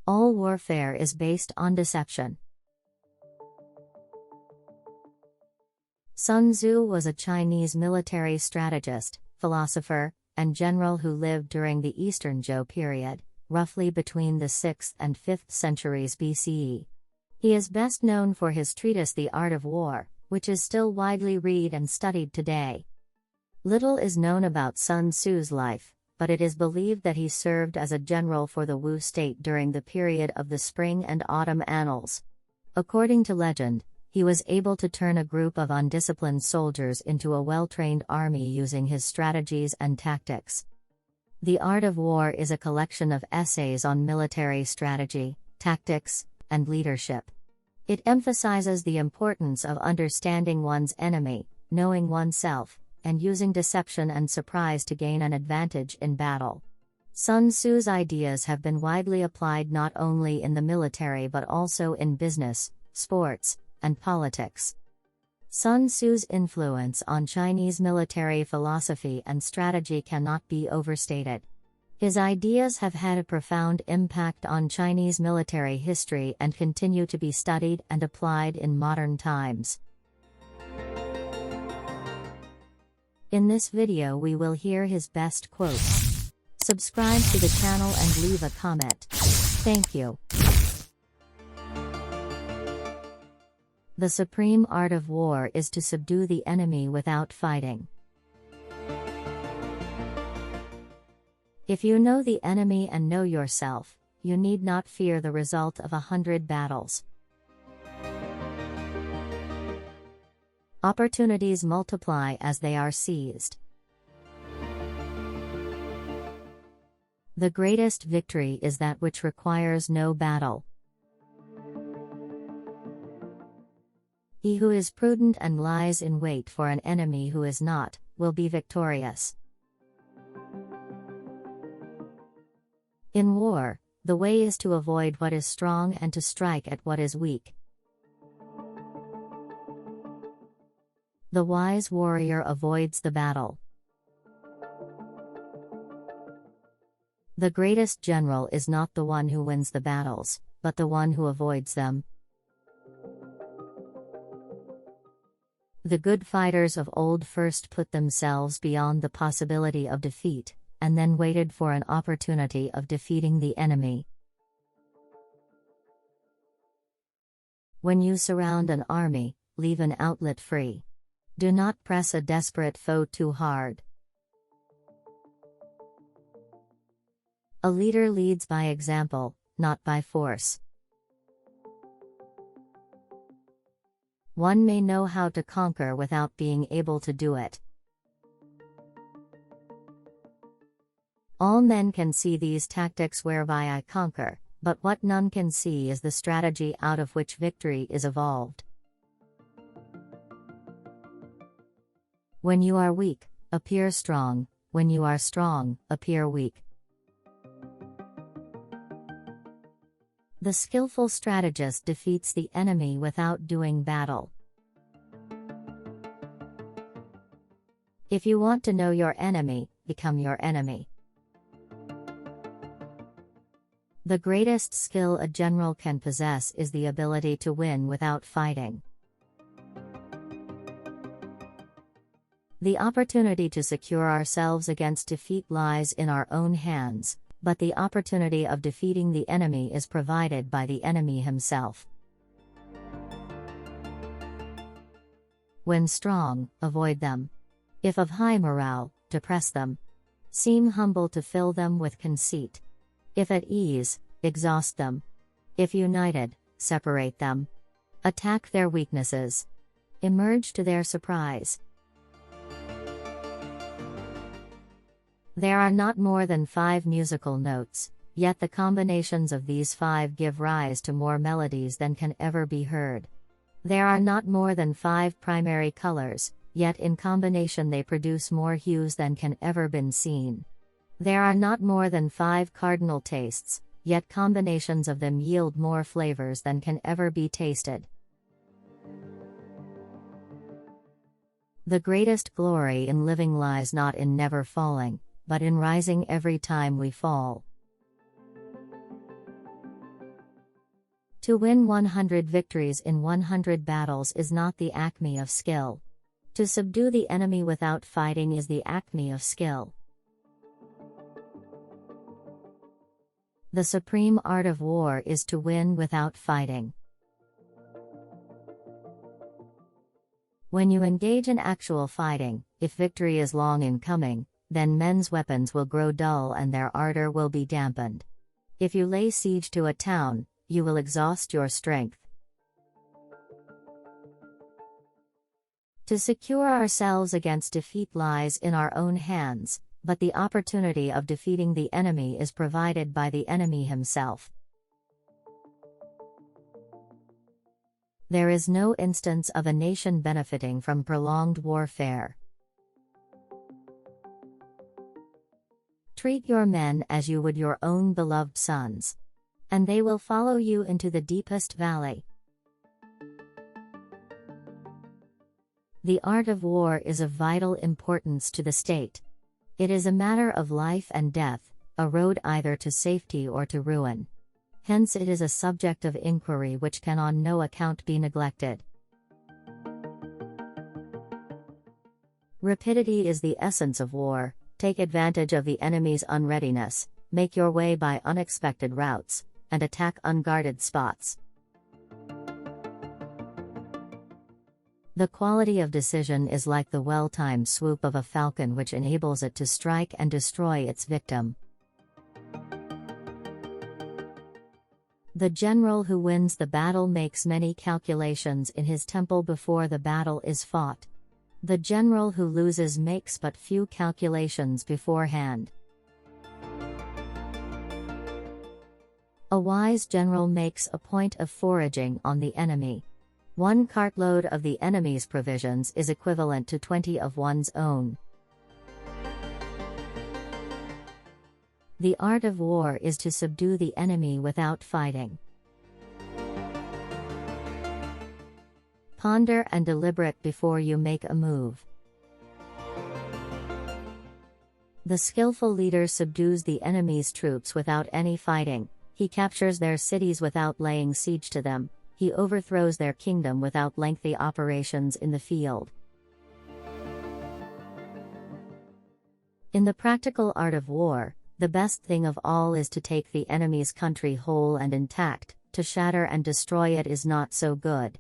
All warfare is based on deception. Sun Tzu was a Chinese military strategist, philosopher, and general who lived during the Eastern Zhou period, roughly between the 6th and 5th centuries BCE. He is best known for his treatise The Art of War, which is still widely read and studied today. Little is known about Sun Tzu's life, but it is believed that he served as a general for the Wu state during the period of the Spring and Autumn Annals. According to legend, he was able to turn a group of undisciplined soldiers into a well-trained army using his strategies and tactics. The Art of War is a collection of essays on military strategy, tactics, and leadership. It emphasizes the importance of understanding one's enemy, knowing oneself, and using deception and surprise to gain an advantage in battle. Sun Tzu's ideas have been widely applied not only in the military but also in business, sports, and politics. Sun Tzu's influence on Chinese military philosophy and strategy cannot be overstated. His ideas have had a profound impact on Chinese military history and continue to be studied and applied in modern times. In this video we will hear his best quotes. Subscribe to the channel and leave a comment. Thank you. The supreme art of war is to subdue the enemy without fighting. If you know the enemy and know yourself, you need not fear the result of 100 battles. Opportunities multiply as they are seized. The greatest victory is that which requires no battle. He who is prudent and lies in wait for an enemy who is not, will be victorious. In war, the way is to avoid what is strong and to strike at what is weak. The wise warrior avoids the battle. The greatest general is not the one who wins the battles, but the one who avoids them. The good fighters of old first put themselves beyond the possibility of defeat, and then waited for an opportunity of defeating the enemy. When you surround an army, leave an outlet free. Do not press a desperate foe too hard. A leader leads by example, not by force. One may know how to conquer without being able to do it. All men can see these tactics whereby I conquer, but what none can see is the strategy out of which victory is evolved. When you are weak, appear strong. When you are strong, appear weak. The skillful strategist defeats the enemy without doing battle. If you want to know your enemy, become your enemy. The greatest skill a general can possess is the ability to win without fighting. The opportunity to secure ourselves against defeat lies in our own hands, but the opportunity of defeating the enemy is provided by the enemy himself. When strong, avoid them. If of high morale, depress them. Seem humble to fill them with conceit. If at ease, exhaust them. If united, separate them. Attack their weaknesses. Emerge to their surprise. There are not more than 5 musical notes, yet the combinations of these 5 give rise to more melodies than can ever be heard. There are not more than 5 primary colors, yet in combination they produce more hues than can ever been seen. There are not more than 5 cardinal tastes, yet combinations of them yield more flavors than can ever be tasted. The greatest glory in living lies not in never falling, but in rising every time we fall. To win 100 victories in 100 battles is not the acme of skill. To subdue the enemy without fighting is the acme of skill. The supreme art of war is to win without fighting. When you engage in actual fighting, if victory is long in coming, then men's weapons will grow dull and their ardor will be dampened. If you lay siege to a town, you will exhaust your strength. To secure ourselves against defeat lies in our own hands, but the opportunity of defeating the enemy is provided by the enemy himself. There is no instance of a nation benefiting from prolonged warfare. Treat your men as you would your own beloved sons, and they will follow you into the deepest valley. The art of war is of vital importance to the state. It is a matter of life and death, a road either to safety or to ruin. Hence it is a subject of inquiry which can on no account be neglected. Rapidity is the essence of war. Take advantage of the enemy's unreadiness, make your way by unexpected routes, and attack unguarded spots. The quality of decision is like the well-timed swoop of a falcon which enables it to strike and destroy its victim. The general who wins the battle makes many calculations in his temple before the battle is fought. The general who loses makes but few calculations beforehand. A wise general makes a point of foraging on the enemy. 1 cartload of the enemy's provisions is equivalent to 20 of one's own. The art of war is to subdue the enemy without fighting. Ponder and deliberate before you make a move. The skillful leader subdues the enemy's troops without any fighting. He captures their cities without laying siege to them. He overthrows their kingdom without lengthy operations in the field. In the practical art of war, the best thing of all is to take the enemy's country whole and intact. To shatter and destroy it is not so good.